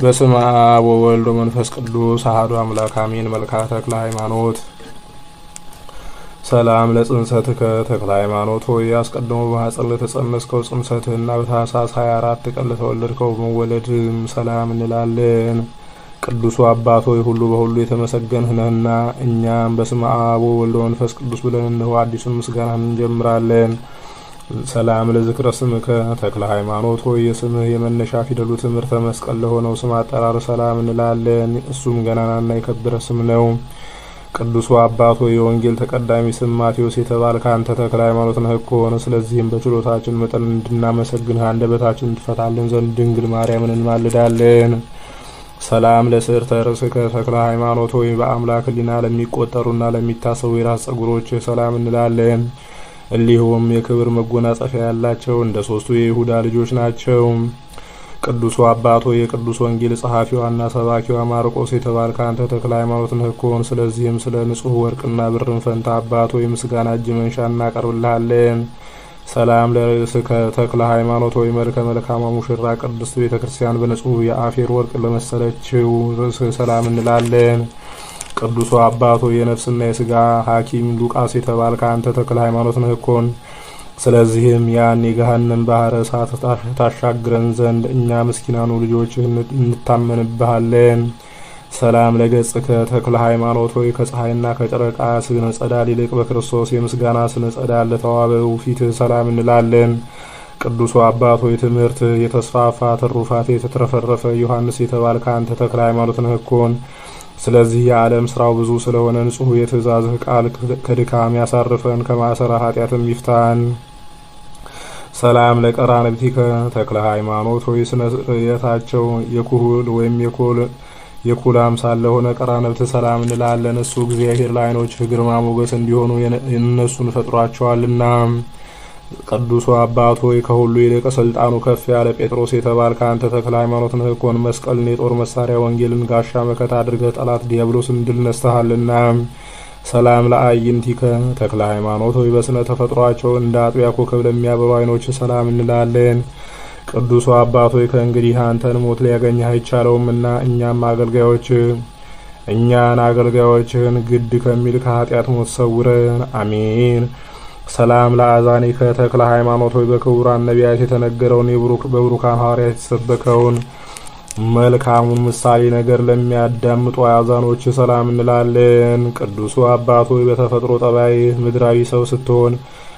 በስመ አብ ወወልድ ወመንፈስ ቅዱስ አሐዱ አምላክ አሜን። መልክዓ ተክለ ሃይማኖት። ሰላም ለጽንሰትከ ተክለ ሃይማኖት ሆይ አስቀድሞ በማኅፀን ለተጸነስከው ጽንሰትህና በታኅሳስ 24 ቀን ለተወለድከው መወለድም ሰላም እንላለን። ቅዱሱ አባት ሆይ ሁሉ በሁሉ የተመሰገንህ ነህና እኛም በስመ አብ ወወልድ ወመንፈስ ቅዱስ ብለን እነሆ አዲሱን ምስጋናን እንጀምራለን። ሰላም ለዝክረ ስምከ ተክለ ሃይማኖት ሆይ የስምህ የመነሻ ፊደሉ ትምህርተ መስቀል ለሆነው ስም አጠራር ሰላም እንላለን። እሱም ገናናና የከበረ ስም ነው። ቅዱሱ አባት ሆይ የወንጌል ተቀዳሚ ስም ማቴዎስ የተባልከ አንተ ተክለ ሃይማኖት ነህ እኮን። ስለዚህም በችሎታችን መጠን እንድናመሰግንህ አንደበታችን እንድፈታልን ዘንድ ድንግል ማርያምን እንማልዳለን። ሰላም ለስዕርተ ርእስከ ተክለ ሃይማኖት ሆይ በአምላክ ሕሊና ለሚቆጠሩና ለሚታሰቡ የራስ ጸጉሮች ሰላም እንላለን። እሊሁም የክብር መጎናጸፊያ ያላቸው እንደ ሶስቱ የይሁዳ ልጆች ናቸው። ቅዱሱ አባት ሆይ የቅዱስ ወንጌል ጸሐፊዋና ሰባኪዋ ማርቆስ የተባልከ አንተ ተክለ ሃይማኖት ነህ እኮን። ስለዚህም ስለ ንጹሕ ወርቅና ብርን ፈንታ አባት ሆይ ምስጋና እጅ መንሻ እናቀርብልሃለን። ሰላም ለርእስከ ተክለ ሃይማኖት ሆይ መልከ መልካማ ሙሽራ ቅድስት ቤተ ክርስቲያን በንጹሕ የአፌር ወርቅ ለመሰለችው ርእስህ ሰላም እንላለን። ቅዱሱ አባቶ የነፍስና የስጋ ሐኪም ሉቃስ የተባልከ አንተ ተክለ ሃይማኖት ነህ እኮን። ስለዚህም ያን የገሃነም ባህረ እሳት ታሻግረን ዘንድ እኛ ምስኪናኑ ልጆች እንታመንብሃለን። ሰላም ለገጽከ ተክለ ሃይማኖት ሆይ ከፀሐይና ከጨረቃ ስነ ጸዳል ይልቅ በክርስቶስ የምስጋና ስነ ጸዳል ለተዋበው ፊትህ ሰላም እንላለን። ቅዱሱ አባት ሆይ ትምህርት የተስፋፋ ትሩፋት የተትረፈረፈ ዮሐንስ የተባልከ አንተ ተክለ ሃይማኖት ነህ እኮን። ስለዚህ የዓለም ስራው ብዙ ስለሆነ ንጹሕ የትእዛዝህ ቃል ከድካም ያሳርፈን ከማሰራ ኃጢአትም ይፍታን። ሰላም ለቀራንብቲከ ተክለ ሃይማኖት ሆይ ስነ ርየታቸው የኩህል ወይም የኩል አምሳል ለሆነ ቀራንብት ሰላም እንላለን። እሱ እግዚአብሔር ለዓይኖችህ ግርማ ሞገስ እንዲሆኑ እነሱን ፈጥሯቸዋልና። ቅዱሱ አባት ሆይ ከሁሉ ይልቅ ስልጣኑ ከፍ ያለ ጴጥሮስ የተባልከ አንተ ተክለ ሃይማኖት ነህ እኮን። መስቀልን የጦር መሳሪያ ወንጌልን ጋሻ መከታ አድርገህ ጠላት ዲያብሎስን ድል ነስተሃልና። ሰላም ለአዕይንቲከ ተክለ ሃይማኖት ሆይ በስነ ተፈጥሯቸው እንደ አጥቢያ ኮከብ ለሚያበሩ ዓይኖች ሰላም እንላለን። ቅዱሱ አባት ሆይ ከእንግዲህ አንተን ሞት ሊያገኝህ አይቻለውምና እኛን አገልጋዮችህን ግድ ከሚል ከኃጢአት ሞት ሰውረን፣ አሜን። ሰላም ለአዛኒከ ተክለ ሃይማኖት ሆይ በክቡራን ነቢያት የተነገረውን በብሩካን ሐዋርያት የተሰበከውን መልካሙን ምሳሌ ነገር ለሚያዳምጡ አዛኖች ሰላም እንላለን። ቅዱሱ አባት ሆይ በተፈጥሮ ጠባይ ምድራዊ ሰው ስትሆን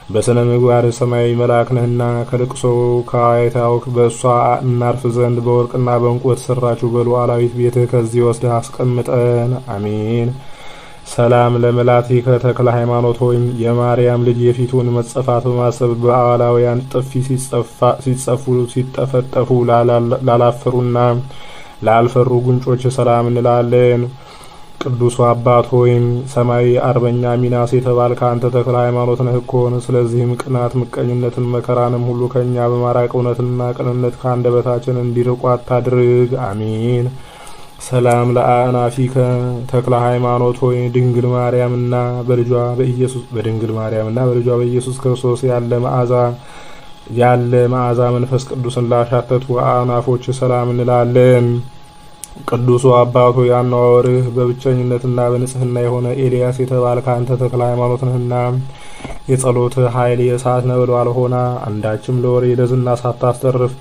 በስነ ምግባር ሰማያዊ መልአክ ነህና ከልቅሶ ከዋይታው በእሷ እናርፍ ዘንድ በወርቅና በእንቁ በተሰራችው በሉዓላዊት ቤትህ ከዚህ ወስደህ አስቀምጠን፣ አሜን። ሰላም ለመላቲከ ተክለ ሃይማኖት ሆይ የማርያም ልጅ የፊቱን መጸፋት በማሰብ በአዋላውያን ጥፊ ሲጠፈጠፉ ላላፈሩና ላልፈሩ ጉንጮች ሰላም እንላለን። ቅዱሱ አባት ሆይም ሰማያዊ አርበኛ ሚናስ የተባልከ አንተ ተክለ ሃይማኖት ነህ እኮን። ስለዚህም ቅናት፣ ምቀኝነትን፣ መከራንም ሁሉ ከእኛ በማራቅ እውነትና ቅንነት ከአንደበታችን እንዲርቁ አታድርግ፣ አሜን። ሰላም ለአእናፊከ ተክለ ሃይማኖት ሆይ በድንግል ማርያምና በልጇ በኢየሱስ ክርስቶስ ያለ መዓዛ መንፈስ ቅዱስን ላሻተቱ አእናፎች ሰላም እንላለን። ቅዱሱ አባቶ ያኗወርህ በብቸኝነትና በንጽህና የሆነ ኤልያስ የተባልከ አንተ ተክለ ሃይማኖት ነህና የጸሎትህ ኃይል የእሳት ነበልባል ሆና አንዳችም ለወሬ ለዝና ሳታስተርፍ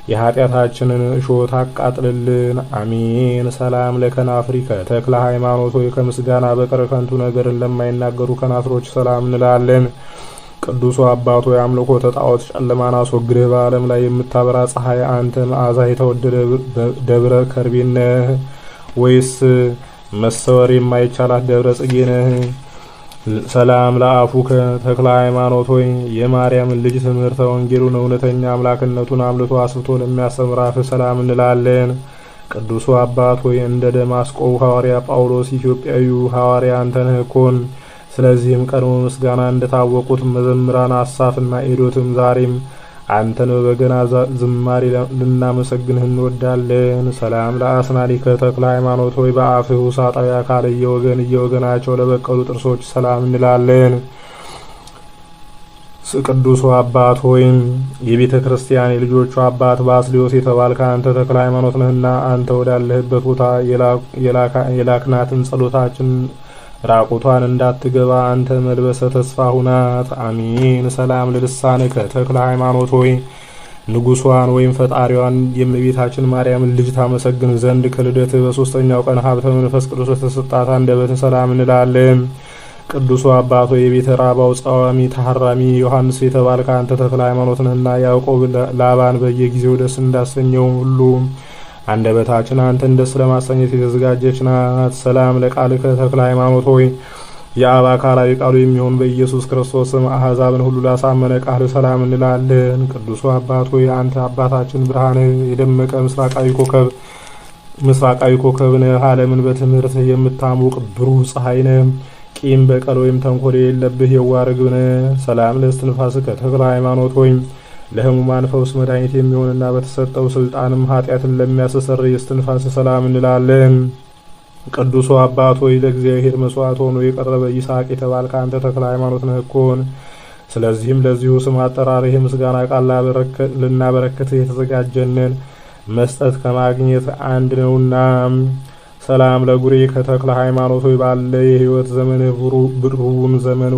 የኃጢአታችንን እሾህ አቃጥልልን፣ አሜን። ሰላም ለከናፍሪከ ተክለ ሃይማኖት ሆይ ከምስጋና በቀር ከንቱ ነገርን ለማይናገሩ ከናፍሮች ሰላም እንላለን። ቅዱሱ አባቶ የአምልኮ ተጣዖት ጨለማን አስወግደህ በዓለም ላይ የምታበራ ፀሐይ አንተ መዓዛ የተወደደ ደብረ ከርቤ ነህ ወይስ መሰወር የማይቻላት ደብረ ጽጌ ነህ? ሰላም ለአፉከ ተክለ ሃይማኖት ሆይ የማርያምን ልጅ ትምህርተ ወንጌሉን እውነተኛ አምላክነቱን አምልቶ አስብቶ ለሚያስተምር አፍህ ሰላም እንላለን። ቅዱሱ አባት ሆይ እንደ ደማስቆው ሐዋርያ ጳውሎስ ኢትዮጵያዊው ሐዋርያ አንተ ነህ እኮን። ስለዚህም ቀድሞ ምስጋና እንደታወቁት መዘምራን አሳፍና ኤዶትም ዛሬም አንተን በበገና ዝማሬ ልናመሰግንህ እንወዳለን። ሰላም ለአስናኒከ ተክለ ሃይማኖት ሆይ በአፍህ ውሳጣዊ አካል እየወገናቸው ለበቀሉ ጥርሶች ሰላም እንላለን። ቅዱሱ አባት ሆይ የቤተ ክርስቲያን የልጆቹ አባት ባስልዮስ የተባልከ አንተ ተክለ ሃይማኖት ነህና አንተ ወዳለህበት ቦታ የላክናትን ጸሎታችን ራቁቷን እንዳትገባ አንተ መልበሰ ተስፋ ሁናት። አሚን። ሰላም ለልሳንከ ተክለ ሃይማኖት ሆይ ንጉሷን ወይም ፈጣሪዋን የእመቤታችን ማርያምን ልጅ ታመሰግን ዘንድ ከልደት በሶስተኛው ቀን ሀብተ መንፈስ ቅዱስ ተሰጣት አንደበት ሰላም እንላለን። ቅዱሱ አባቶ የቤተ ራባው ጻዋሚ ታራሚ ዮሐንስ የተባልከ አንተ ተክለ ሃይማኖት ነህና ያዕቆብ ላባን በየጊዜው ደስ እንዳሰኘው ሁሉ አንደበታችን አንተን ደስ ለማሰኘት የተዘጋጀች ናት። ሰላም ለቃልከ ተክለ ሃይማኖት ሆይ የአብ አካላዊ ቃሉ የሚሆን በኢየሱስ ክርስቶስ ስም አሕዛብን ሁሉ ላሳመነ ቃል ሰላም እንላለን። ቅዱሱ አባት ሆይ አንተ አባታችን ብርሃን የደመቀ ምስራቃዊ ኮከብ ነህ። ዓለምን በትምህርት የምታሞቅ ብሩህ ፀሐይ ነህ። ቂም በቀል ወይም ተንኮል የለብህ የዋህ ርግብ ነህ። ሰላም ለእስትንፋስከ ተክለ ሃይማኖት ሆይ ለሕሙማን ፈውስ መድኃኒት የሚሆንና በተሰጠው ስልጣንም ኃጢአትን ለሚያስተሰርይ እስትንፋስ ሰላም እንላለን። ቅዱሱ አባት ሆይ ለእግዚአብሔር መስዋዕት ሆኖ የቀረበ ይስሐቅ የተባልከ አንተ ተክለ ሃይማኖት ነህ እኮን። ስለዚህም ለዚሁ ስም አጠራርህ የምስጋና ቃል ልናበረክትህ የተዘጋጀንን መስጠት ከማግኘት አንድ ነውና። ሰላም ለጉሬ ከተክለ ሃይማኖት ሆይ ባለ የሕይወት ዘመን ብሩውን ዘመን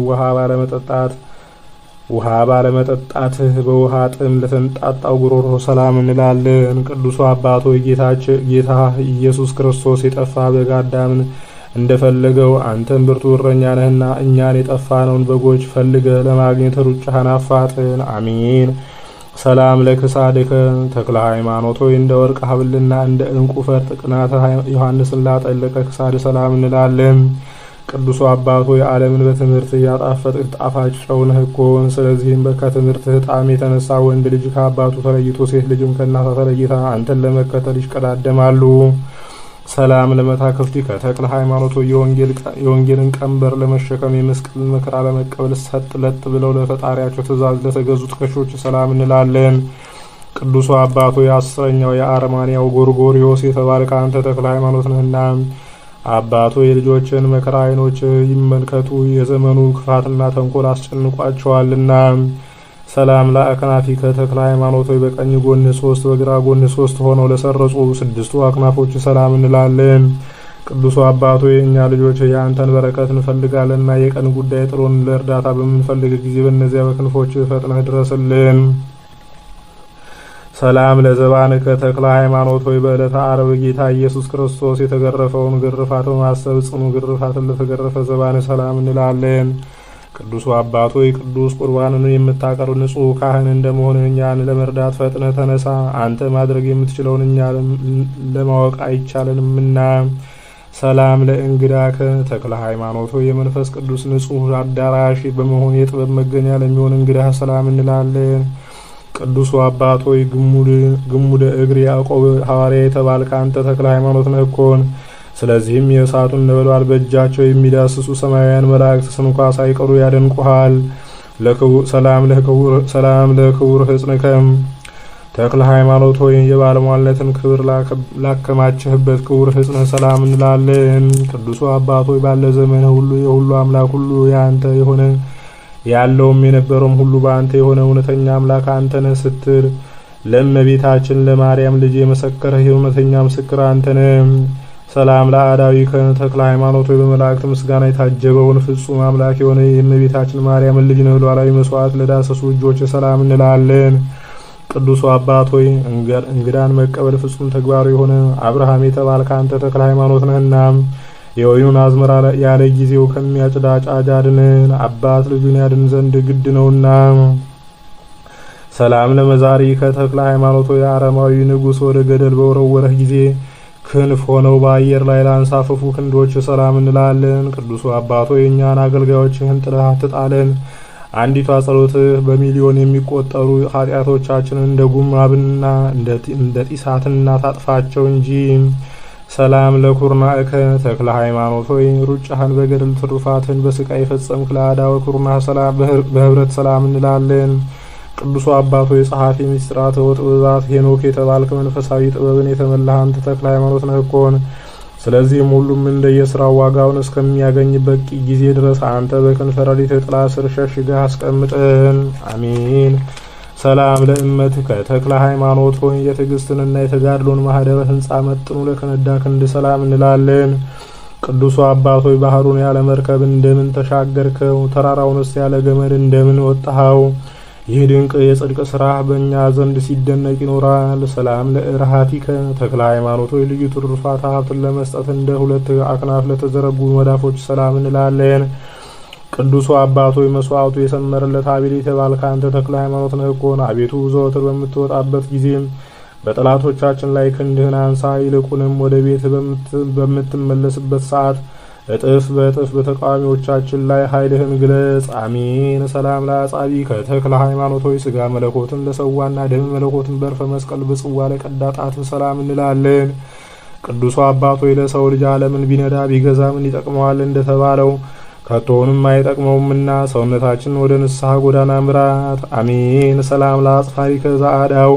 ውሃ ባለመጠጣትህ በውሃ ጥም ለተንጣጣው ጉሮሮ ሰላም እንላለን። ቅዱሱ አባት ሆይ ጌታ ኢየሱስ ክርስቶስ የጠፋ በግ አዳምን እንደፈለገው አንተን ብርቱ እረኛ ነህና እኛን የጠፋነውን በጎች ፈልገህ ለማግኘት ሩጫህን አፋጥን። አሚን። ሰላም ለክሳድከ ተክለ ሃይማኖት ሆይ እንደ ወርቅ ሀብልና እንደ ዕንቁ ፈርጥ ቅናተ ዮሐንስን ላጠለቀ ክሳድ ሰላም እንላለን። ቅዱሱ አባት ሆይ ዓለምን በትምህርት እያጣፈጥህ ጣፋጭ ጨው ነህ እኮን። ስለዚህም ከትምህርትህ ጣዕም የተነሳ ወንድ ልጅ ከአባቱ ተለይቶ ሴት ልጅም ከእናቷ ተለይታ አንተን ለመከተል ይሽቀዳደማሉ። ሰላም ለመታክፍቲከ ተክለ ሃይማኖት ሆይ የወንጌልን ቀንበር ለመሸከም የመስቀልን መከራ ለመቀበል ሰጥ ለጥ ብለው ለፈጣሪያቸው ትእዛዝ ለተገዙ ትከሾች ሰላም እንላለን። ቅዱሱ አባቶ የአስረኛው የአርማንያው ጎርጎሪዮስ የተባልከ አንተ ተክለ ሃይማኖት ነህና አባቶ የልጆችን መከራ ዓይኖች ይመልከቱ፣ የዘመኑ ክፋትና ተንኮል አስጨንቋቸዋልና። ሰላም ለአክናፊከ ተክለ ሃይማኖት ሆይ በቀኝ ጎን 3 በግራ ጎን 3 ሆነው ለሰረጹ 6 አክናፎች ሰላም እንላለን። ቅዱሱ አባቶ የእኛ ልጆች የአንተን በረከት እንፈልጋለንና የቀን ጉዳይ ጥሎን ለእርዳታ በምንፈልግ ጊዜ በእነዚያ በክንፎች ፈጥነህ ድረስልን። ሰላም ለዘባንከ ተክለ ሃይማኖት ሆይ በዕለተ ዓርብ ጌታ ኢየሱስ ክርስቶስ የተገረፈውን ግርፋት በማሰብ ጽኑ ግርፋትን ለተገረፈ ዘባን ሰላም እንላለን። ቅዱሱ አባት ሆይ ቅዱስ ቁርባንን የምታቀርብ ንጹሕ ካህን እንደመሆንህ እኛን ለመርዳት ፈጥነህ ተነሳ። አንተ ማድረግ የምትችለውን እኛ ለማወቅ አይቻለንምና። ሰላም ለእንግዳከ ተክለ ሃይማኖት ሆይ የመንፈስ ቅዱስ ንጹሕ አዳራሽ በመሆን የጥበብ መገኛ ለሚሆን እንግዳህ ሰላም እንላለን። ቅዱሱ አባት ሆይ ግሙደ እግር ያዕቆብ ሐዋርያ የተባልከ አንተ ተክለ ሃይማኖት ነህ እኮን። ስለዚህም የእሳቱን ነበልባል በእጃቸው የሚዳስሱ ሰማያውያን መላእክት ስንኳ ሳይቀሩ ያደንቁሃል። ሰላም ለክቡር ሕጽንከም ተክለ ሃይማኖት ሆይ የባለሟልነትን ክብር ላከማችህበት ክቡር ሕጽንህ ሰላም እንላለን። ቅዱሱ አባት ሆይ ባለ ዘመንህ ሁሉ የሁሉ አምላክ ሁሉ የአንተ የሆነ ያለውም የነበረውም ሁሉ በአንተ የሆነ እውነተኛ አምላክ አንተ ነህ ስትል ለእመቤታችን ለማርያም ልጅ የመሰከረህ የእውነተኛ ምስክር አንተ ነህ። ሰላም ለአዳዊከ ተክለ ሃይማኖት ሆይ በመላእክት ምስጋና የታጀበውን ፍጹም አምላክ የሆነ የእመቤታችን ማርያምን ልጅ ነው ሉዓላዊ መስዋዕት ለዳሰሱ እጆች ሰላም እንላለን። ቅዱሱ አባት ሆይ እንግዳን መቀበል ፍጹም ተግባሩ የሆነ አብርሃም የተባልከ አንተ ተክለ ሃይማኖት ነህና የወይኑን አዝመራ ያለ ጊዜው ከሚያጭድ አጫጅ አድነን፣ አባት ልጁን ያድን ዘንድ ግድ ነውና። ሰላም ለመዛሪከ ተክለ ሃይማኖት ሆይ አረማዊ ንጉሥ ወደ ገደል በወረወረህ ጊዜ ክንፍ ሆነው በአየር ላይ ላንሳፈፉ ክንዶች ሰላም እንላለን። ቅዱሱ አባት ሆይ እኛን አገልጋዮችህን ጥለህ አትጣለን። አንዲቷ ጸሎትህ በሚሊዮን የሚቆጠሩ ኃጢአቶቻችንን እንደ ጉማብና እንደ ጢሳትና ታጥፋቸው እንጂ። ሰላም ለኩርናእከ ተክለ ሃይማኖት ሆይ ሩጫህን በገድል ትሩፋትን በስቃይ የፈጸምክ ለአዳወ ኩርና በህብረት ሰላም እንላለን። ቅዱሱ አባቶ የጸሐፊ ምስጢራት ወጥበባት ሄኖክ የተባልክ መንፈሳዊ ጥበብን የተመላህ አንተ ተክለ ሃይማኖት ነህ እኮን። ስለዚህም ሁሉም እንደየስራው ዋጋውን እስከሚያገኝበት ጊዜ ድረስ አንተ በክንፈ ረድኤትህ ጥላ ስር ሸሽገህ አስቀምጠን። አሜን። ሰላም ለእመትከ ተክለ ሃይማኖት ሆይ የትዕግስትንና የተጋድሎን ማህደረ ህንጻ መጥኑ ለከነዳ ክንድ ሰላም እንላለን። ቅዱሱ አባት ሆይ ባህሩን ያለ መርከብ እንደምን ተሻገርከው? ተራራውንስ ያለ ገመድ እንደምን ወጣኸው? ይህ ድንቅ የጽድቅ ስራ በእኛ ዘንድ ሲደነቅ ይኖራል። ሰላም ለእርሃቲከ ተክለ ሃይማኖት ሆይ ልዩ ትሩፋት ሀብትን ለመስጠት እንደ ሁለት አክናፍ ለተዘረጉ መዳፎች ሰላም እንላለን። ቅዱሱ አባት ሆይ መስዋዕቱ የሰመረለት አቤል የተባልክ አንተ ተክለ ሃይማኖት ነህ እኮን። አቤቱ ዘወትር በምትወጣበት ጊዜም በጠላቶቻችን ላይ ክንድህን አንሳ። ይልቁንም ወደ ቤት በምትመለስበት ሰዓት እጥፍ በእጥፍ በተቃዋሚዎቻችን ላይ ኃይልህን ግለጽ። አሜን። ሰላም ለአጻቢከ ተክለ ሃይማኖት ሆይ ስጋ መለኮትን ለሰዋና ደም መለኮትን በርፈ መስቀል በጽዋ ለቀዳ ጣት ሰላም እንላለን። ቅዱሱ አባት ሆይ ለሰው ልጅ ዓለምን ቢነዳ ቢገዛ ምን ይጠቅመዋል እንደተባለው ከቶውንም አይጠቅመውምና ሰውነታችን ወደ ንስሐ ጎዳና ምራት። አሜን። ሰላም ለአጽፋሪከ ዘአዳው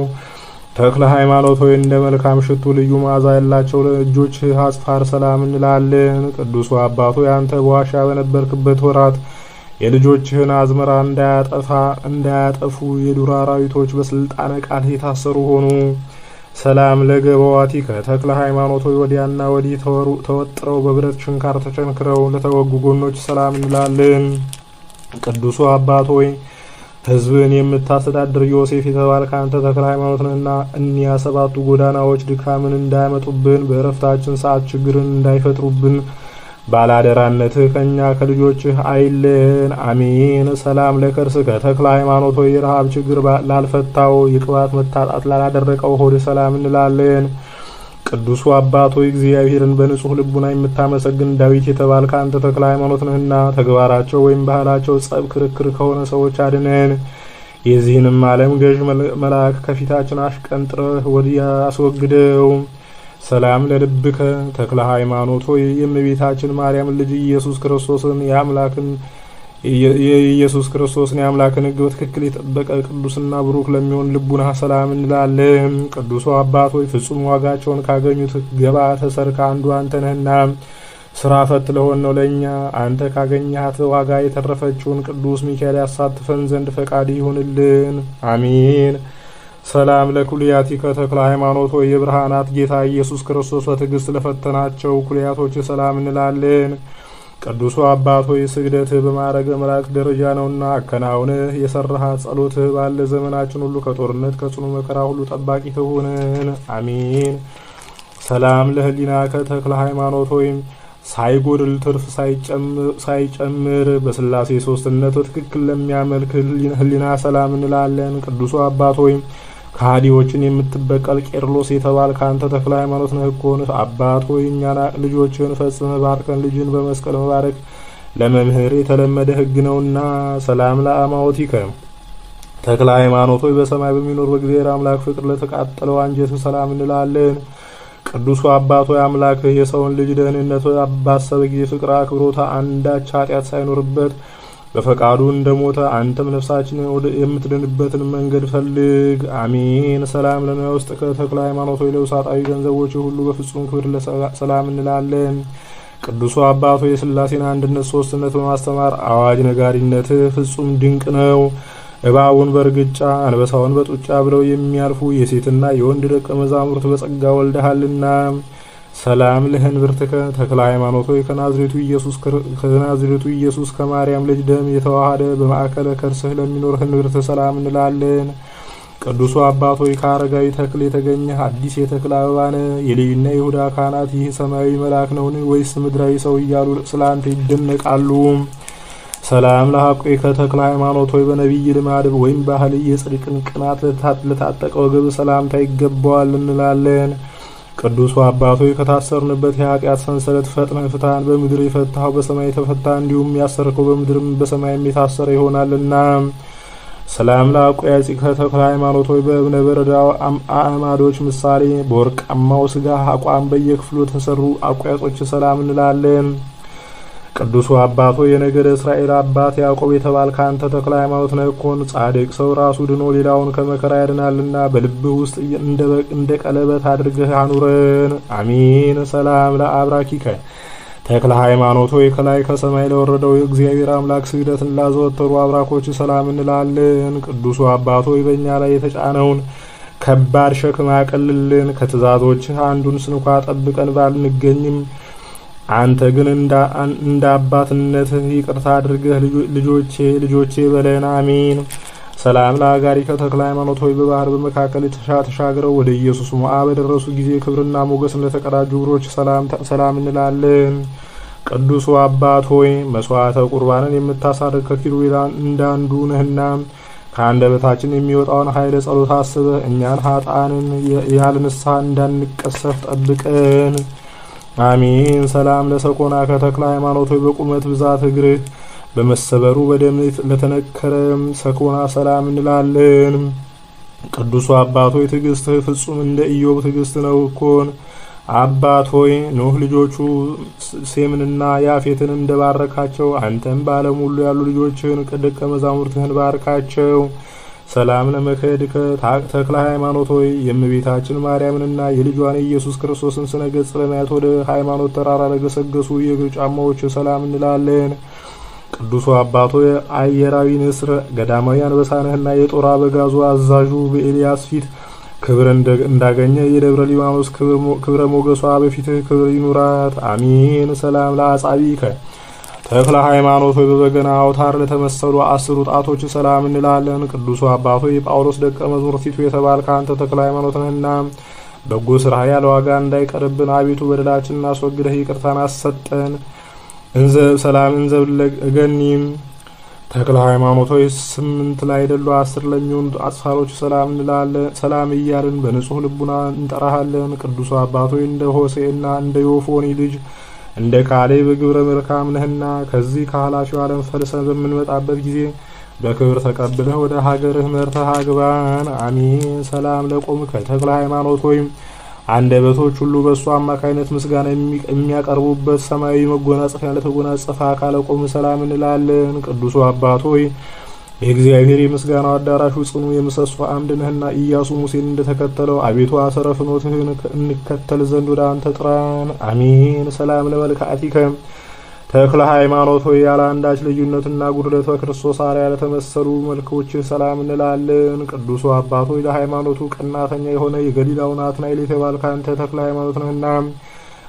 ተክለ ሃይማኖት ሆይ እንደ መልካም ሽቱ ልዩ መዓዛ ያላቸው ለእጆች አጽፋር ሰላም እንላለን። ቅዱሱ አባቶ ያንተ በዋሻ በነበርክበት ወራት የልጆችህን አዝመራ እንዳያጠፉ የዱር አራዊቶች በስልጣነ ቃል የታሰሩ ሆኑ። ሰላም ለገበዋቲከ ተክለ ሃይማኖት ሆይ ወዲያና ወዲህ ተወጥረው በብረት ችንካር ተቸንክረው ለተወጉ ጎኖች ሰላም እንላለን። ቅዱሱ አባት ሆይ ሕዝብን የምታስተዳድር ዮሴፍ የተባልክ አንተ ተክለ ሃይማኖት ነህና እኒያ ሰባቱ ጎዳናዎች ድካምን እንዳያመጡብን በእረፍታችን ሰዓት ችግርን እንዳይፈጥሩብን ባላደራነትህ ከእኛ ከልጆችህ አይለን። አሜን። ሰላም ለከርስከ ተክለ ሃይማኖት ሆይ የረሃብ ችግር ላልፈታው የቅባት መታጣት ላላደረቀው ሆድ ሰላም እንላለን። ቅዱሱ አባት ሆይ እግዚአብሔርን በንጹህ ልቡና የምታመሰግን ዳዊት የተባልክ አንተ ተክለ ሃይማኖት ነህና ተግባራቸው ወይም ባህላቸው ጸብ፣ ክርክር ከሆነ ሰዎች አድነን። የዚህንም ዓለም ገዥ መልአክ ከፊታችን አሽቀንጥረህ ወዲያ አስወግደው። ሰላም ለልብከ ተክለ ሃይማኖት ሆይ የእመቤታችን ማርያም ልጅ ኢየሱስ ክርስቶስን የአምላክን ሕግ በትክክል የጠበቀ ቅዱስና ብሩክ ለሚሆን ልቡና ሰላም እንላለን። ቅዱሱ አባት ሆይ ፍጹም ዋጋቸውን ካገኙት ገባተ ሰርክ አንዱ አንተ ነህና ስራ ፈት ለሆን ነው ለእኛ አንተ ካገኘሃት ዋጋ የተረፈችውን ቅዱስ ሚካኤል ያሳትፈን ዘንድ ፈቃድ ይሁንልን። አሜን። ሰላም ለኩልያቲከ ተክለ ሃይማኖት ሆይ የብርሃናት ጌታ ኢየሱስ ክርስቶስ በትዕግስት ለፈተናቸው ኩልያቶች ሰላም እንላለን። ቅዱሱ አባት ሆይ ስግደትህ በማዕረገ መላእክት ደረጃ ነውና አከናውንህ የሰራሃት ጸሎትህ ባለ ዘመናችን ሁሉ ከጦርነት ከጽኑ መከራ ሁሉ ጠባቂ ትሁንን። አሜን። ሰላም ለህሊናከ ተክለ ሃይማኖት ሆይ ሳይጎድል ትርፍ ሳይጨምር በስላሴ ሶስትነት በትክክል ለሚያመልክ ህሊና ሰላም እንላለን። ቅዱሱ አባት ሆይ ከሃዲዎችን የምትበቀል ቄርሎስ የተባልክ አንተ ተክለ ሃይማኖት ነህ እኮን። አባት ሆይ እኛና ልጆችን ፈጽመ ባርከን። ልጅን በመስቀል መባረክ ለመምህር የተለመደ ሕግ ነውና። ሰላም ለአማዎቲከ ተክለ ሃይማኖት ሆይ በሰማይ በሚኖር በእግዚአብሔር አምላክ ፍቅር ለተቃጠለው አንጀት ሰላም እንላለን። ቅዱሱ አባት ሆይ አምላክህ የሰውን ልጅ ደህንነት ባሰበ ጊዜ ፍቅር አክብሮታ አንዳች ኃጢአት ሳይኖርበት በፈቃዱ እንደሞተ አንተም ነፍሳችን የምትድንበትን መንገድ ፈልግ። አሜን። ሰላም ለነውስጥ ከተክለ ሃይማኖት ሆይ ለውሳጣዊ ገንዘቦች ሁሉ በፍጹም ክብር ሰላም እንላለን። ቅዱሱ አባቶ የሥላሴን አንድነት ሶስትነት በማስተማር አዋጅ ነጋሪነት ፍጹም ድንቅ ነው። እባቡን በርግጫ አንበሳውን በጡጫ ብለው የሚያልፉ የሴትና የወንድ ደቀ መዛሙርት በጸጋ ወልደሃልና። ሰላም ለህንብርትከ ተክለ ሃይማኖት ሆይ ከናዝሬቱ ኢየሱስ ከማርያም ልጅ ደም የተዋሃደ በማዕከለ ከርስህ ለሚኖር ህንብርት ሰላም እንላለን። ቅዱሱ አባት ሆይ ከአረጋዊ ተክል የተገኘ አዲስ የተክል አበባነ የሌዊና ይሁዳ ካህናት ይህ ሰማያዊ መልአክ ነውን ወይስ ምድራዊ ሰው እያሉ ስላንተ ይደነቃሉ። ሰላም ለሐቆ ከተክለ ሃይማኖት ሆይ በነቢይ ልማድ ወይም ባህል የጽድቅን ቅናት ለታጠቀ ወገብ ሰላምታ ይገባዋል እንላለን። ቅዱሱ አባት ሆይ ከታሰርንበት የኃጢአት ሰንሰለት ፈጥነህ ፍታን። በምድር የፈታኸው በሰማይ የተፈታ እንዲሁም ያሰርከው በምድርም በሰማይም የታሰረ ይሆናልና። ሰላም ለአቆያጺ ከተክለ ሃይማኖት ሆይ በእብነ በረዳው አዕማዶች ምሳሌ በወርቃማው ስጋ አቋም በየክፍሉ የተሰሩ አቆያጾች ሰላም እንላለን። ቅዱሱ አባቶ የነገደ እስራኤል አባት ያዕቆብ የተባልክ አንተ ተክለ ሃይማኖት ነህ እኮን። ጻድቅ ሰው ራሱ ድኖ ሌላውን ከመከራ ያድናልና በልብህ ውስጥ እንደ ቀለበት አድርገህ አኑረን። አሚን። ሰላም ለአብራኪከ ተክለ ሃይማኖት ሆይ ከላይ ከሰማይ ለወረደው የእግዚአብሔር አምላክ ስግደትን ላዘወተሩ አብራኮች ሰላም እንላለን። ቅዱሱ አባቶ ሆይ በእኛ ላይ የተጫነውን ከባድ ሸክም አቅልልን። ከትእዛዞችህ አንዱን ስንኳ ጠብቀን ባልንገኝም አንተ ግን እንደ አባትነትህ ይቅርታ አድርገህ ልጆቼ በለን። አሜን። ሰላም ለአጋሪከ ተክለ ሃይማኖት ሆይ በባህር በመካከል ተሻግረው ወደ ኢየሱስ ሞዓ በደረሱ ጊዜ ክብርና ሞገስን ለተቀዳጁ እግሮች ሰላም እንላለን። ቅዱሱ አባት ሆይ መስዋዕተ ቁርባንን የምታሳርግ ከኪሩቤል እንዳንዱ ነህና ከአንደበታችን የሚወጣውን ኃይለ ጸሎት አስበህ እኛን ኃጥአንን ያለ ንስሐ እንዳንቀሰፍ ጠብቀን። አሜን። ሰላም ለሰኮና ከተክለ ሃይማኖት ሆይ በቁመት ብዛት እግርህ በመሰበሩ በደም ለተነከረ ሰኮና ሰላም እንላለን። ቅዱሱ አባት ሆይ ትዕግስትህ ፍጹም እንደ ኢዮብ ትዕግስት ነው እኮን። አባት ሆይ ኖህ ልጆቹ ሴምንና ያፌትን እንደባረካቸው አንተም በዓለም ሁሉ ያሉ ልጆችህን ደቀ መዛሙርትህን ባርካቸው። ሰላም ለመከድከ ተክለ ሃይማኖት ሆይ የእመቤታችን ማርያምንና የልጇን የኢየሱስ ክርስቶስን ስነ ገጽ ለማየት ወደ ሃይማኖት ተራራ ለገሰገሱ የእግር ጫማዎች ሰላም እንላለን። ቅዱሱ አባቶ አየራዊ ንስር ገዳማዊ አንበሳነህና የጦር አበጋዙ አዛዡ በኤልያስ ፊት ክብር እንዳገኘ የደብረ ሊባኖስ ክብረ ሞገሷ በፊትህ ክብር ይኑራት። አሚን። ሰላም ለአጻቢከ ተክለ ሃይማኖት ሆይ በበገና አውታር ለተመሰሉ 10 ጣቶች ሰላም እንላለን። ቅዱሱ አባቶ የጳውሎስ ደቀ መዝሙር ቲቱ የተባልክ አንተ ተክለ ሃይማኖት ነህና በጎ ስራ ያለ ዋጋ እንዳይቀርብን አቤቱ በደላችንን አስወግደህ ይቅርታን አሰጠን። ሰላም እንዘብ ለገኒም ተክለ ሃይማኖት ሆይ 8 ላይ አይደሉ 10 ለሚሆኑ አጽፋሮች ሰላም እንላለን። ሰላም እያልን በንጹህ ልቡና እንጠራሃለን። ቅዱሱ አባቶ እንደ ሆሴዕና እንደ ዮፎኒ ልጅ እንደ ካሌብ በግብረ መልካም ነህና ከዚህ ከኃላፊው ዓለም ፈልሰን በምንመጣበት ጊዜ በክብር ተቀብለህ ወደ ሀገርህ መርተህ አግባን። አሜን። ሰላም ለቆምከ ተክለ ሃይማኖት ሆይ አንደበቶች ሁሉ በእሱ አማካይነት ምስጋና የሚያቀርቡበት ሰማያዊ መጎናጸፊያ ለተጎናጸፈ አካለ ቆም ሰላም እንላለን። ቅዱሱ አባት ሆይ የእግዚአብሔር የምስጋናው አዳራሹ ጽኑ የምሰሶ አምድ ነህና ኢያሱ ሙሴን እንደተከተለው አቤቱ አሰረ ፍኖትህን እንከተል ዘንድ ወደ አንተ ጥራን። አሜን። ሰላም ለመልክዓቲከ ተክለ ሃይማኖት ሆይ ያለ አንዳች ልዩነትና ጉድለት በክርስቶስ አርአያ ለተመሰሉ መልኮችህ ሰላም እንላለን። ቅዱሱ አባት ሆይ ለሃይማኖቱ ቀናተኛ የሆነ የገሊላው ናትናኤል የተባልክ አንተ ተክለ ሃይማኖት ነህና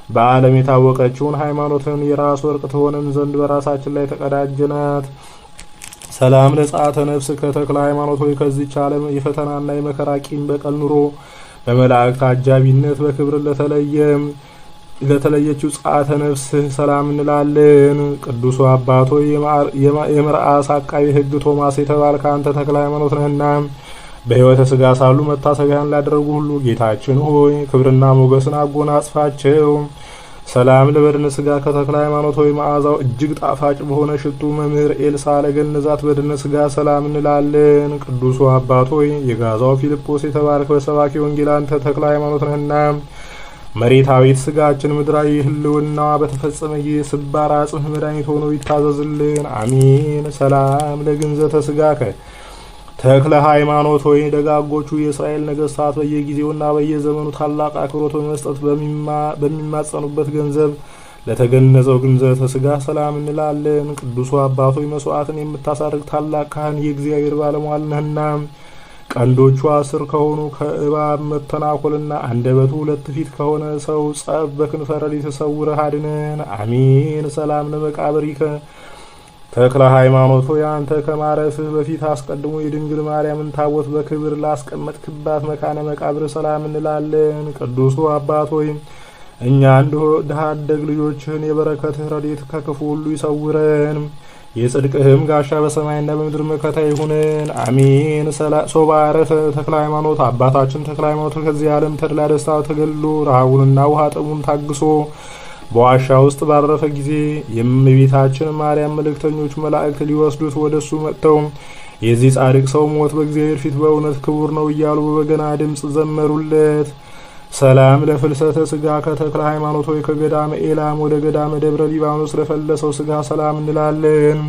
በዓለም የታወቀችውን ሃይማኖትን የራስ ወርቅ ትሆነን ዘንድ በራሳችን ላይ ተቀዳጀናት። ሰላም ለጸአተ ነፍስ ከተክለ ሃይማኖት ሆይ ከዚህች ዓለም የፈተናና የመከራ ቂም በቀል ኑሮ በመላእክት አጃቢነት በክብር ለተለየችው ጸአተ ነፍስህ ሰላም እንላለን። ቅዱሱ አባት ሆይ የመርዓስ አቃቤ ሕግ ቶማስ የተባልክ አንተ ተክለ ሃይማኖት ነህና በሕይወተ ሥጋ ሳሉ መታሰቢያን ላደረጉ ሁሉ ጌታችን ሆይ ክብርና ሞገስን አጎናጽፋቸው። ሰላም ለበድነ ሥጋ ከተክለ ሃይማኖት ሆይ መዓዛው እጅግ ጣፋጭ በሆነ ሽቱ መምህር ኤልሳ ለገነዛት በድነ ሥጋ ሰላም እንላለን። ቅዱሱ አባት ሆይ የጋዛው ፊልጶስ የተባልክ በሰባኪ ወንጌል አንተ ተክለ ሃይማኖት ነህና መሬታዊት ሥጋችን ምድራዊ ህልውናዋ በተፈጸመ ጊዜ ስባር አጽምህ መድኃኒት ሆኖ ይታዘዝልን። አሜን። ሰላም ለግንዘተ ሥጋከ ተክለ ሃይማኖት ሆይ ደጋጎቹ የእስራኤል ነገሥታት በየጊዜውና በየዘመኑ ታላቅ አክብሮት በመስጠት በሚማጸኑበት ገንዘብ ለተገነዘው ግንዘተ ሥጋ ሰላም እንላለን። ቅዱሱ አባት ሆይ መስዋዕትን የምታሳርግ ታላቅ ካህን የእግዚአብሔር ባለሟል ነህና ቀንዶቹ 10 ከሆኑ ከእባብ መተናኮልና አንደበቱ 2 ፊት ከሆነ ሰው ጸብ በክንፈ ረድኤት ተሰውረህ አድነን። አሜን። ሰላም ለመቃብሪከ ተክለ ሃይማኖት ሆይ አንተ ከማረፍህ በፊት አስቀድሞ የድንግል ማርያምን ታቦት በክብር ላስቀመጥክባት መካነ መቃብር ሰላም እንላለን። ቅዱሱ አባት ሆይ እኛ ድሃ አደግ ልጆችህን የበረከትህ ረድኤት ከክፉ ሁሉ ይሰውረን። የጽድቅህም ጋሻ በሰማይና በምድር መከታ ይሁነን። አሜን። ሶባ አረፈ ተክለ ሃይማኖት አባታችን ተክለ ሃይማኖት ከዚህ ዓለም ተድላ ደስታ ተገልሎ ረሃቡንና ውሃ ጥሙን ታግሶ በዋሻ ውስጥ ባረፈ ጊዜ የእመቤታችን ማርያም መልእክተኞች መላእክት ሊወስዱት ወደሱ መጥተው የዚህ ጻድቅ ሰው ሞት በእግዚአብሔር ፊት በእውነት ክቡር ነው እያሉ በበገና ድምፅ ዘመሩለት። ሰላም ለፍልሰተ ስጋ ከተክለ ሃይማኖት ሆይ ከገዳመ ኤላም ወደ ገዳመ ደብረ ሊባኖስ ለፈለሰው ስጋ ሰላም እንላለን።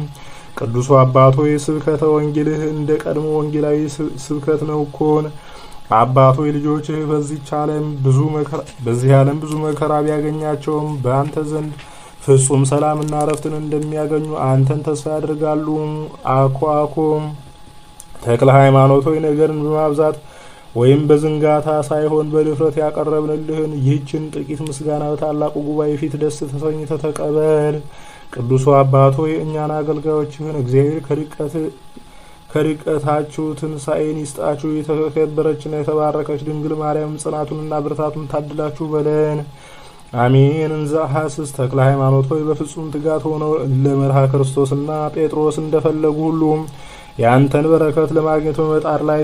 ቅዱሱ አባት ሆይ ስብከተ ወንጌልህ እንደ ቀድሞ ወንጌላዊ ስብከት ነው እኮን። አባት ሆይ ልጆችህ በዚህ ዓለም ብዙ መከራ ቢያገኛቸውም በአንተ ዘንድ ፍጹም ሰላምና ረፍትን እንደሚያገኙ አንተን ተስፋ ያደርጋሉ። አኮ ተክለ ሃይማኖት ሆይ ነገርን በማብዛት ወይም በዝንጋታ ሳይሆን በድፍረት ያቀረብንልህን ይህችን ጥቂት ምስጋና በታላቁ ጉባኤ ፊት ደስ ተሰኝተህ ተቀበል። ቅዱሱ አባት ሆይ እኛን አገልጋዮችህን እግዚአብሔር ከርቀታችሁ ትንሣኤን ይስጣችሁ። የተከበረችና የተባረከች ድንግል ማርያም ጽናቱንና ብርታቱን ታድላችሁ በለን። አሜን። እንዘ ሐስስ ተክለ ሃይማኖት ሆይ በፍጹም ትጋት ሆነው ለመርሃ ክርስቶስና ጴጥሮስ እንደፈለጉ ሁሉም ያንተን በረከት ለማግኘት በመጣር ላይ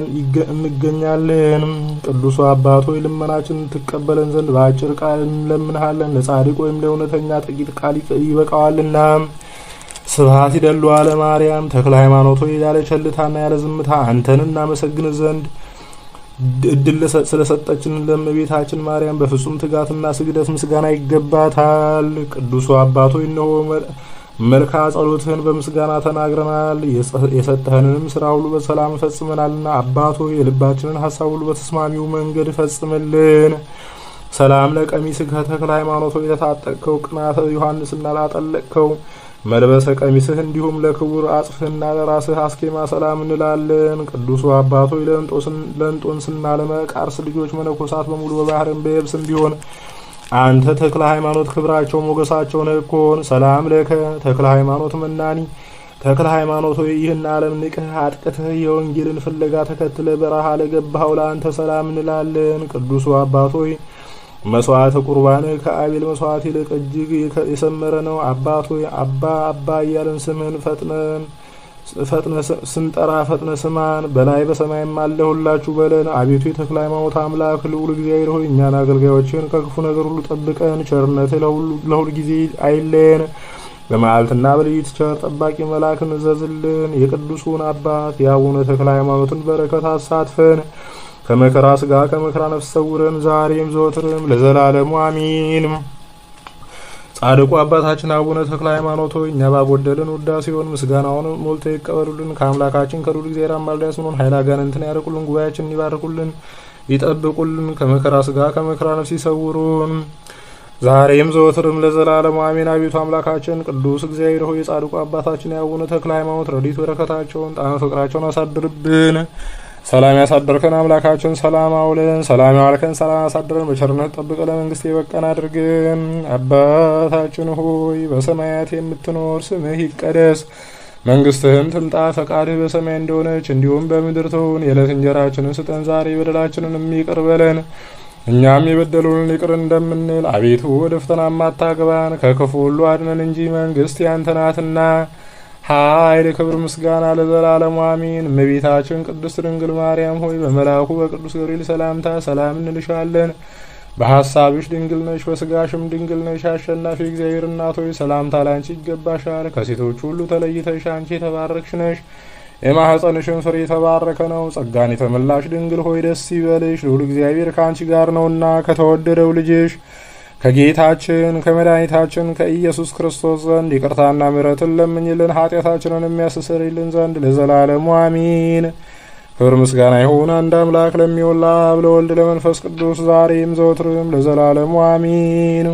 እንገኛለን። ቅዱሱ አባት ሆይ ልመናችንን ትቀበለን ዘንድ በአጭር ቃል እንለምንሃለን። ለጻድቅ ወይም ለእውነተኛ ጥቂት ቃል ይበቃዋልና። ስብሐት ይደሉ አለ ማርያም። ተክለ ሃይማኖት ሆይ ያለ ቸልታና ያለ ዝምታ አንተን እናመሰግን ዘንድ እድል ስለሰጠችን ለእመቤታችን ማርያም በፍጹም ትጋትና ስግደት ምስጋና ይገባታል። ቅዱሱ አባት ሆይ እነሆ መልካ ጸሎትህን በምስጋና ተናግረናል። የሰጠህንንም ስራ ሁሉ በሰላም ፈጽመናልና አባት ሆይ የልባችንን ሀሳብ ሁሉ በተስማሚው መንገድ ፈጽምልን። ሰላም ለቀሚስህ ከተክለ ሃይማኖት ሆይ ለታጠቅከው ቅናተ ዮሐንስና ላጠለቅከው መልበሰ ቀሚስህ እንዲሁም ለክቡር አጽፍህና ለራስህ አስኬማ ሰላም እንላለን። ቅዱሱ አባት ሆይ ለእንጦንስና ለመቃርስ ልጆች መነኮሳት በሙሉ በባህርም በየብስም ቢሆን አንተ ተክለ ሃይማኖት ክብራቸው ሞገሳቸው ነህ እኮን። ሰላም ለከ ተክለ ሃይማኖት መናኒ ተክለ ሃይማኖት ሆይ ይህን ዓለም ንቅህ አጥቅተህ የወንጌልን ፍለጋ ተከትለ በረሃ ለገባኸው ለአንተ ሰላም እንላለን። ቅዱሱ አባት ሆይ መስዋዕተ ቁርባንህ ከአቤል መስዋዕት ይልቅ እጅግ የሰመረ ነው። አባት ሆይ አባ እያለን ስምህን ፈጥነ ስንጠራ ፈጥነ ስማን። በላይ በሰማይም አለሁላችሁ በለን። አቤቱ የተክለ ሃይማኖት አምላክ ልዑል እግዚአብሔር ሆይ እኛን አገልጋዮችን ከክፉ ነገር ሁሉ ጠብቀን። ቸርነትህ ለሁል ጊዜ አይለየን። በመዓልትና በሌሊት ቸር ጠባቂ መልአክን እዘዝልን። የቅዱሱን አባት የአቡነ ተክለ ሃይማኖትን በረከት አሳትፈን። ከመከራ ስጋ ከመከራ ነፍስ ሰውረን ዛሬም ዘወትርም ለዘላለሙ አሚን። ጻድቁ አባታችን አቡነ ተክለ ሃይማኖት ሆይ እኛ ባጎደልን ውዳሴውን ምስጋናውን ሞልተው ይቀበሉልን። ከአምላካችን ከልዑል እግዚአብሔር አማልደን ስንሆን ኃይለ አጋንንትን ያርቁልን። ጉባኤያችንን ይባርኩልን ይጠብቁልን። ከመከራ ስጋ ከመከራ ነፍስ ይሰውሩን ዛሬም ዘወትርም ለዘላለሙ አሜን። አቤቱ አምላካችን ቅዱስ እግዚአብሔር ሆይ የጻድቁ አባታችን የአቡነ ተክለ ሃይማኖት ረድኤት በረከታቸውን ጣዕመ ፍቅራቸውን አሳድርብን። ሰላም ያሳደርከን አምላካችን ሰላም አውለን፣ ሰላም ያዋልከን ሰላም ያሳደረን፣ በቸርነት ጠብቀ ለመንግስት የበቀን አድርገን። አባታችን ሆይ በሰማያት የምትኖር ስምህ ይቀደስ፣ መንግስትህም ትምጣ፣ ፈቃድህ በሰማይ እንደሆነች እንዲሁም በምድር ትሁን። የዕለት እንጀራችንን ስጠን ዛሬ፣ በደላችንን ይቅር በለን እኛም የበደሉንን ይቅር እንደምንል። አቤቱ ወደ ፈተና አታግባን፣ ከክፉ ሁሉ አድነን እንጂ መንግስት ያንተ ናትና ኃይል፣ ክብር፣ ምስጋና ለዘላለሙ አሜን። እመቤታችን ቅድስት ድንግል ማርያም ሆይ በመልአኩ በቅዱስ ገብርኤል ሰላምታ ሰላም እንልሻለን። በሐሳብሽ ድንግል ነሽ፣ በስጋሽም ድንግል ነሽ። አሸናፊ እግዚአብሔር እናት ሆይ ሰላምታ ላንቺ ይገባሻል። ከሴቶች ሁሉ ተለይተሽ አንቺ የተባረክሽ ነሽ፣ የማኅፀንሽን ፍሬ የተባረከ ነው። ጸጋን የተመላሽ ድንግል ሆይ ደስ ይበልሽ፣ ልዑል እግዚአብሔር ከአንቺ ጋር ነውና ከተወደደው ልጅሽ ከጌታችን ከመድኃኒታችን ከኢየሱስ ክርስቶስ ዘንድ ይቅርታና ምሕረትን ለምኝልን ኃጢአታችንን የሚያስተሰርይልን ዘንድ ለዘላለሙ አሚን። ክብር ምስጋና ይሁን አንድ አምላክ ለሚሆን ለአብ ለወልድ ለመንፈስ ቅዱስ ዛሬም ዘወትርም ለዘላለሙ አሚን።